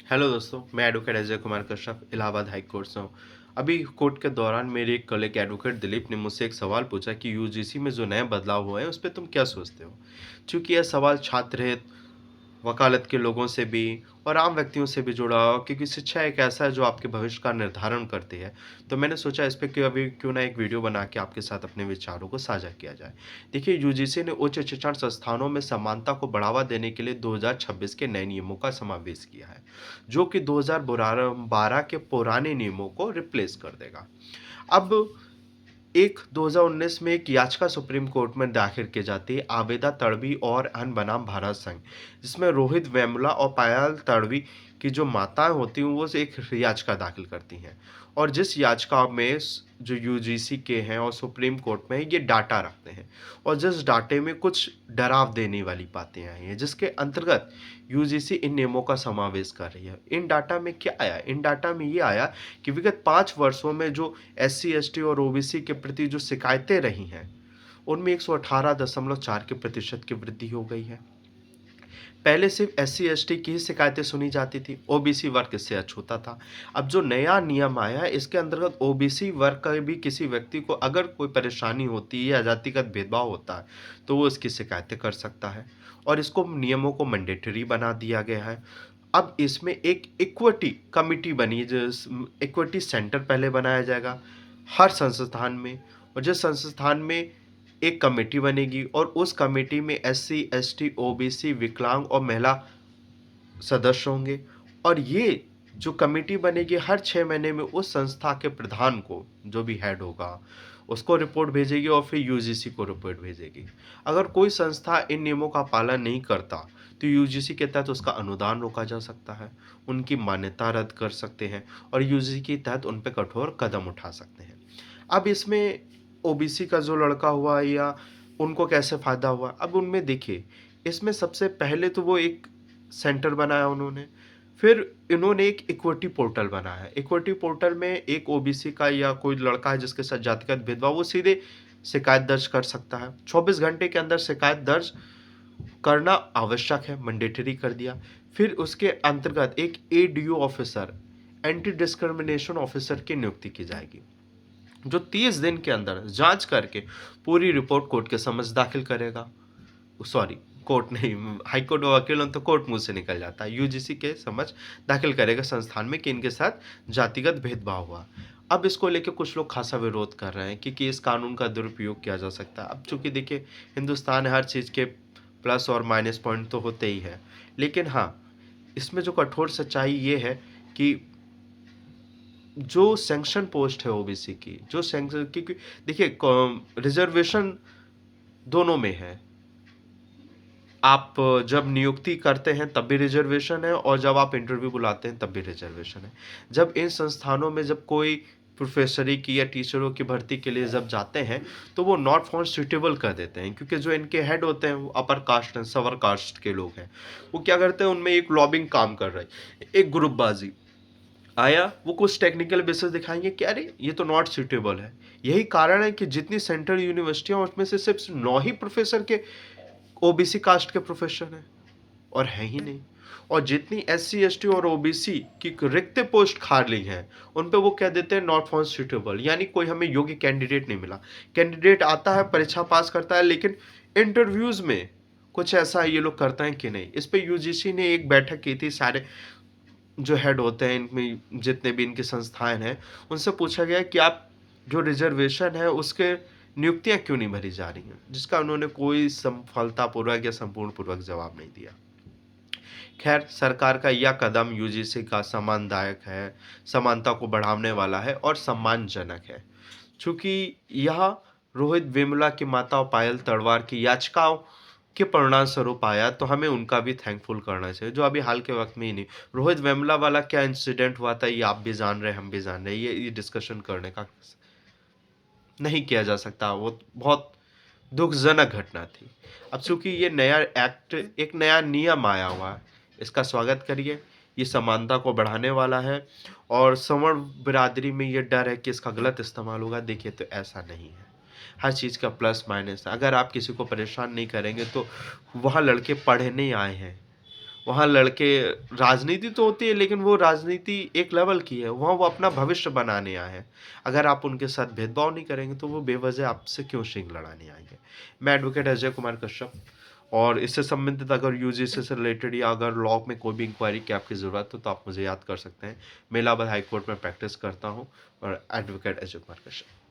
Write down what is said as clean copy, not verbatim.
Hello दोस्तों, मैं advocate Ajay Kumar Kashyap Allahabad high court से हूँ। अभी कोर्ट के दौरान मेरे एक कलीग एडवोकेट दिलीप ने मुझसे एक सवाल पूछा कि यूजीसी में जो नए बदलाव हुए हैं उस पर तुम क्या सोचते हो। चूंकि यह सवाल छात्र हित, वकालत के लोगों से भी और आम व्यक्तियों से भी जुड़ा हो, क्योंकि शिक्षा एक ऐसा है जो आपके भविष्य का निर्धारण करती है। तो मैंने सोचा इस पे क्यों ना एक वीडियो बना के आपके साथ अपने विचारों को साझा किया जाए। देखिए, यूजीसी ने उच्च शिक्षण संस्थानों में समानता को बढ़ावा देने के लिए 2026 के नए नियमों का समावेश किया है, जो कि 2012 के पुराने नियमों को रिप्लेस कर देगा। अब 2019 में एक याचिका सुप्रीम कोर्ट में दाखिल की जाती है, आवेदा तड़वी और अन बनाम भारत संघ, जिसमें रोहित वेमुला और पायल तड़वी की जो माताएं होती हैं वो एक याचिका दाखिल करती हैं। और जिस याचिका में जो यूजीसी के हैं और सुप्रीम कोर्ट में ये डाटा रखते हैं, और जिस डाटे में कुछ डराव देने वाली बातें आई हैं, जिसके अंतर्गत यूजीसी इन नियमों का समावेश कर रही है। इन डाटा में क्या आया? इन डाटा में ये आया कि विगत 5 वर्षों में जो एससी, एसटी और ओबीसी के प्रति जो शिकायतें रही हैं, उनमें 118.4% की वृद्धि हो गई है। पहले सिर्फ एससी, एसटी की ही शिकायतें सुनी जाती थी, ओबीसी वर्ग इससे अछूता था। अब जो नया नियम आया है, इसके अंतर्गत ओबीसी वर्ग का भी किसी व्यक्ति को अगर कोई परेशानी होती है या जातिगत भेदभाव होता है, तो वो इसकी शिकायतें कर सकता है। और इसको नियमों को मैंडेटरी बना दिया गया है। अब इसमें एक इक्विटी कमिटी बनी है, जो इक्विटी सेंटर पहले बनाया जाएगा हर संस्थान में। और जिस संस्थान में एक कमेटी बनेगी और उस कमेटी में एससी, एसटी, ओबीसी, विकलांग और महिला सदस्य होंगे। और ये जो कमेटी बनेगी हर 6 महीने में उस संस्था के प्रधान को, जो भी हेड होगा, उसको रिपोर्ट भेजेगी और फिर यूजीसी को रिपोर्ट भेजेगी। अगर कोई संस्था इन नियमों का पालन नहीं करता तो यूजीसी के तहत उसका अनुदान रोका जा सकता है, उनकी मान्यता रद्द कर सकते हैं और यूजीसी के तहत उन पर कठोर कदम उठा सकते हैं। अब इसमें ओबीसी का जो लड़का हुआ या उनको कैसे फ़ायदा हुआ, अब उनमें देखिए, इसमें सबसे पहले तो वो एक सेंटर बनाया उन्होंने। फिर इन्होंने एक इक्विटी पोर्टल बनाया है। इक्विटी पोर्टल में एक ओबीसी का या कोई लड़का है जिसके साथ जातिगत भेदभाव, वो सीधे शिकायत दर्ज कर सकता है। 24 घंटे के अंदर शिकायत दर्ज करना आवश्यक है, मैंडेटरी कर दिया। फिर उसके अंतर्गत एक ADO officer, anti discrimination officer की नियुक्ति की जाएगी, जो 30 दिन के अंदर जांच करके पूरी रिपोर्ट कोर्ट के समक्ष दाखिल करेगा। सॉरी, कोर्ट नहीं, हाई कोर्ट वकील हो तो कोर्ट मुंह से निकल जाता है, यूजीसी के समक्ष दाखिल करेगा संस्थान में कि इनके साथ जातिगत भेदभाव हुआ। अब इसको लेके कुछ लोग खासा विरोध कर रहे हैं कि इस कानून का दुरुपयोग किया जा सकता है। अब चूंकि देखिए, हिंदुस्तान हर चीज़ के प्लस और माइनस पॉइंट तो होते ही है, लेकिन हाँ, इसमें जो कठोर सच्चाई ये है कि जो सैंक्शन पोस्ट है ओबीसी की, जो सैंक्शन, क्योंकि देखिए रिजर्वेशन दोनों में है। आप जब नियुक्ति करते हैं तब भी रिजर्वेशन है और जब आप इंटरव्यू बुलाते हैं तब भी रिजर्वेशन है। जब इन संस्थानों में जब कोई प्रोफेसरी की या टीचरों की भर्ती के लिए जब जाते हैं तो वो नॉट फाउंड सुटेबल कर देते हैं, क्योंकि जो इनके हेड होते हैं वो अपर कास्ट हैं, सवर कास्ट के लोग हैं। वो क्या करते हैं, उनमें एक लॉबिंग काम कर रहा है, एक ग्रुपबाजी आया, वो कुछ टेक्निकल बेसिस दिखाएंगे कि अरे ये तो नॉट सूटेबल है। यही कारण है कि जितनी सेंट्रल यूनिवर्सिटियां, उसमें से सिर्फ 9 ही प्रोफेसर के ओबीसी कास्ट के प्रोफेसर हैं, और है ही नहीं। और जितनी एससी, एसटी और ओबीसी की रिक्त पोस्ट खाली हैं, उन पे वो कह देते हैं नॉट फाउंड सूटेबल, यानी कोई हमें योग्य कैंडिडेट नहीं मिला। कैंडिडेट आता है, परीक्षा पास करता है, लेकिन इंटरव्यूज में कुछ ऐसा ये लोग करते हैं कि नहीं। इस पे यूजीसी ने एक बैठक की थी, सारे जो हेड होते हैं इनमें, जितने भी इनकी संस्थाएं हैं, उनसे पूछा गया कि आप जो रिजर्वेशन है उसके नियुक्तियां क्यों नहीं भरी जा रही हैं, जिसका उन्होंने कोई सफलतापूर्वक या संपूर्ण पूर्वक जवाब नहीं दिया। खैर, सरकार का यह कदम यूजीसी का सम्मानदायक है, समानता को बढ़ाने वाला है और सम्मानजनक है। चूंकि यह रोहित वेमुला की माता और पायल तलवार की याचिकाओं के परिणाम स्वरूप आया, तो हमें उनका भी थैंकफुल करना चाहिए, जो अभी हाल के वक्त में ही नहीं। रोहित वेमुला वाला क्या इंसिडेंट हुआ था, ये आप भी जान रहे हैं, हम भी जान रहे हैं, ये डिस्कशन करने का नहीं किया जा सकता। वो बहुत दुखजनक घटना थी। अब चूंकि ये नया एक्ट, एक नया नियम आया हुआ है, इसका स्वागत करिए। ये समानता को बढ़ाने वाला है और सवर्ण बिरादरी में ये डर है कि इसका गलत इस्तेमाल होगा। देखिए, तो ऐसा नहीं है। हर चीज़ का प्लस माइनस है। अगर आप किसी को परेशान नहीं करेंगे तो वहाँ लड़के पढ़ने आए हैं, वहाँ लड़के राजनीति तो होती है लेकिन वो राजनीति एक लेवल की है, वहाँ वो अपना भविष्य बनाने आए हैं। अगर आप उनके साथ भेदभाव नहीं करेंगे तो वो बेवजह आपसे क्यों सिंग लड़ाने आएँगे? मैं एडवोकेट अजय कुमार कश्यप और इससे संबंधित अगर यूजीसी से रिलेटेड या अगर लॉ में कोई भी इंक्वायरी की आपकी ज़रूरत हो तो आप मुझे याद कर सकते हैं। मैं इलाहाबाद हाई कोर्ट में प्रैक्टिस करता हूँ और एडवोकेट अजय कुमार कश्यप।